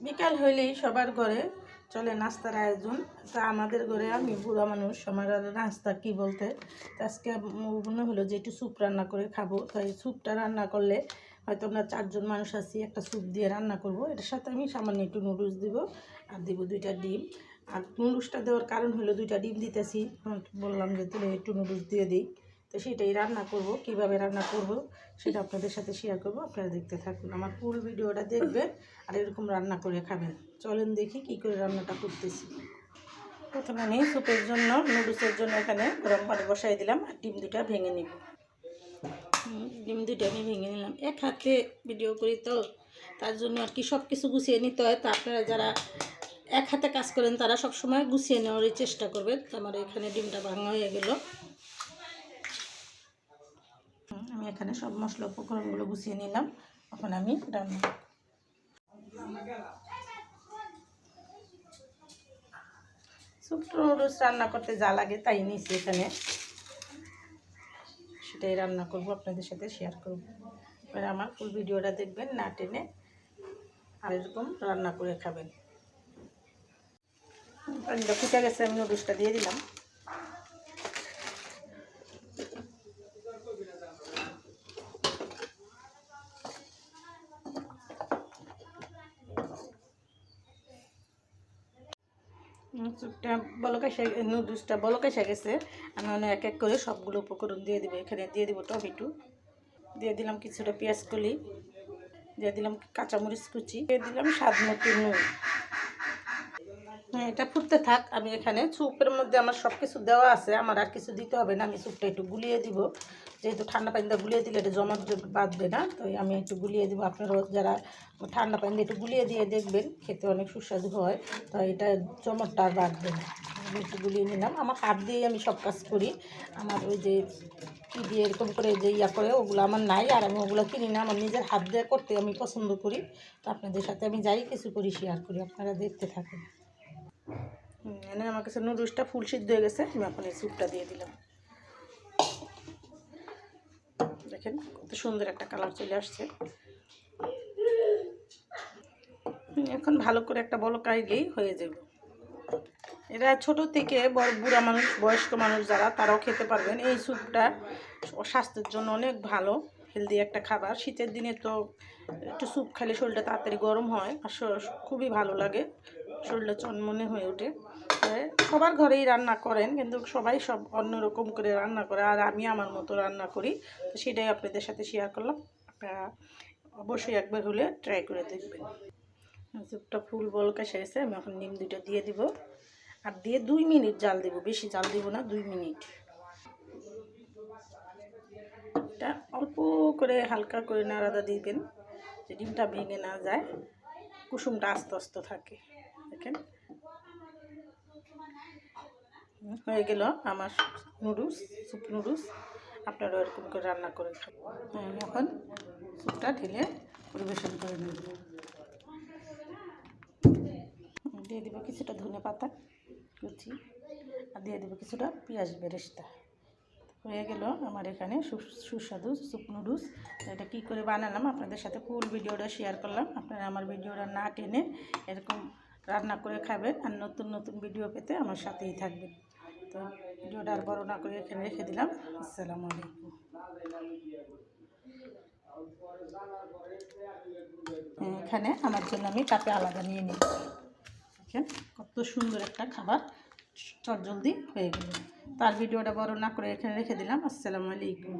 বিকাল হইলেই সবার ঘরে চলে নাস্তার আয়োজন। তা আমাদের ঘরে আমি বুড়া মানুষ, আমার আর নাস্তা কী বলতে, আজকে মনে হলো যে একটু স্যুপ রান্না করে খাবো। তাই স্যুপটা রান্না করলে হয়তো আমরা 4 জন মানুষ আছি, একটা স্যুপ দিয়ে রান্না করব। এটার সাথে আমি সামান্য একটু নুডলস দিব আর দিব 2টা ডিম। আর নুডলসটা দেওয়ার কারণ হলো 2টা ডিম দিতেছি, বললাম যে তুলে একটু নুডলস দিয়ে দিই। তো সেটাই রান্না করব, কিভাবে রান্না করব সেটা আপনাদের সাথে শেয়ার করব। আপনারা দেখতে থাকুন, আমার ফুল ভিডিওটা দেখবেন আর এরকম রান্না করে খাবেন। চলেন দেখি কি করে রান্নাটা করতেছি। প্রথমে আমি স্যুপের জন্য, নুডলসের জন্য এখানে গরম পানি বসাই দিলাম আর ডিম 2টা ভেঙে নিব। ডিম 2টা আমি ভেঙে নিলাম। এক হাতে ভিডিও করি তো, তার জন্য আর কি সব কিছু গুছিয়ে নিতে হয়। তো আপনারা যারা এক হাতে কাজ করেন তারা সবসময় গুছিয়ে নেওয়ারই চেষ্টা করবেন। তো আমার এখানে ডিমটা ভাঙা হয়ে গেল। আমি এখানে সব মশলা উপকরণগুলো গুছিয়ে নিলাম। এখন আমি রান্না স্যুপ নুডলস রান্না করতে যা লাগে তাই নিয়েছি এখানে, সেটাই রান্না করব, আপনাদের সাথে শেয়ার করব। এবার আমার ফুল ভিডিওটা দেখবেন, না টেনে, আর এরকম রান্না করে খাবেন। পানিটা ফুটে গেছে, আমি নুডলসটা দিয়ে দিলাম। স্যুপটা বলক এসে, নুডলসটা বলক এসে গেছে। আমি এক এক করে সবগুলো উপকরণ দিয়ে দিব। এখানে দিয়ে দিব টমেটো, দিয়ে দিলাম কিছুটা পেঁয়াজ কলি, দিয়ে দিলাম কাঁচামরিচ কুচি, দিয়ে দিলাম স্বাদ মতো নুন। এটা ফুটতে থাক। আমি এখানে স্যুপের মধ্যে আমার সব কিছু দেওয়া আছে, আমার আর কিছু দিতে হবে না। আমি স্যুপটা একটু গুলিয়ে দিব, যেহেতু ঠান্ডা পানিটা গুলিয়ে দিলে এটা জমা বাঁধবে না, তো আমি একটু গুলিয়ে দিব। আপনারাও যারা ঠান্ডা পানি একটু গুলিয়ে দিয়ে দেখবেন, খেতে অনেক সুস্বাদু হয়। তো এটা জমাটটা আর বাঁধবে না। আমি একটু গুলিয়ে নিলাম। আমার হাত দিয়েই আমি সব কাজ করি। আমার ওই যে কী দিয়ে এরকম করে যে ইয়া করে ওগুলো আমার নাই, আর আমি ওগুলো কিনি না। আমার নিজের হাত দিয়ে করতে আমি পছন্দ করি। তো আপনাদের সাথে আমি যাই কিছু করি শেয়ার করি, আপনারা দেখতে থাকেন। এনে আমার কাছে নুডলসটা ফুল সিদ্ধ হয়ে গেছে। আমি এখন এই স্যুপটা দিয়ে দিলাম। দেখেন কত সুন্দর একটা কালার চলে আসছে। এখন ভালো করে একটা বলক আইলেই হয়ে যাবে। এরা ছোট থেকে বড়, বুড়া মানুষ, বয়স্ক মানুষ যারা, তারাও খেতে পারবেন। এই স্যুপটা স্বাস্থ্যের জন্য অনেক ভালো, হেলদি একটা খাবার। শীতের দিনে তো একটু স্যুপ খেলে শরীরটা তাড়াতাড়ি গরম হয় আর খুবই ভালো লাগে, শরীরটা চনমনে হয়ে ওঠে। সবার ঘরেই রান্না করেন, কিন্তু সবাই সব অন্যরকম করে রান্না করে, আর আমি আমার মতো রান্না করি। তো সেটাই আপনাদের সাথে শেয়ার করলাম। আপনারা অবশ্যই একবার হলে ট্রাই করে দেখবেন। স্যুপটা ফুল বলক এসে গেছে। আমি এখন ডিম 2টা দিয়ে দিব আর দিয়ে 2 মিনিট জাল দিব, বেশি জাল দিব না, 2 মিনিট। এটা অল্প করে হালকা করে নাড়াদা দিবেন, যে ডিমটা ভেঙে না যায়, কুসুমটা আস্তে আস্তে থাকে। দেখেন হয়ে গেল আমার নুডলস, স্যুপ নুডলস। আপনারা এরকম করে রান্না করে খাবেন। এখন স্যুপটা ঢেলে পরিবেশন করে নেব। দিয়ে দেবো কিছুটা ধনে পাতা কুচি, আর দিয়ে দেবো কিছুটা পেঁয়াজ বেরেস্তা। হয়ে গেল আমার এখানে সুস্বাদু স্যুপ নুডলস। এটা কী করে বানালাম আপনাদের সাথে ফুল ভিডিওটা শেয়ার করলাম। আপনারা আমার ভিডিওটা না টেনে এরকম রান্না করে খাবেন, আর নতুন নতুন ভিডিও পেতে আমার সাথেই থাকবেন। তো ভিডিওটা আর বড় না করে এখানে রেখে দিলাম। আসসালামু আলাইকুম। এখানে আমার জন্য আমি কাপে আলাদা নিয়ে নিই। দেখেন কত সুন্দর একটা খাবার চটজলদি হয়ে গেল। তার ভিডিওটা বড় না করে এখানে রেখে দিলাম। আসসালামু আলাইকুম।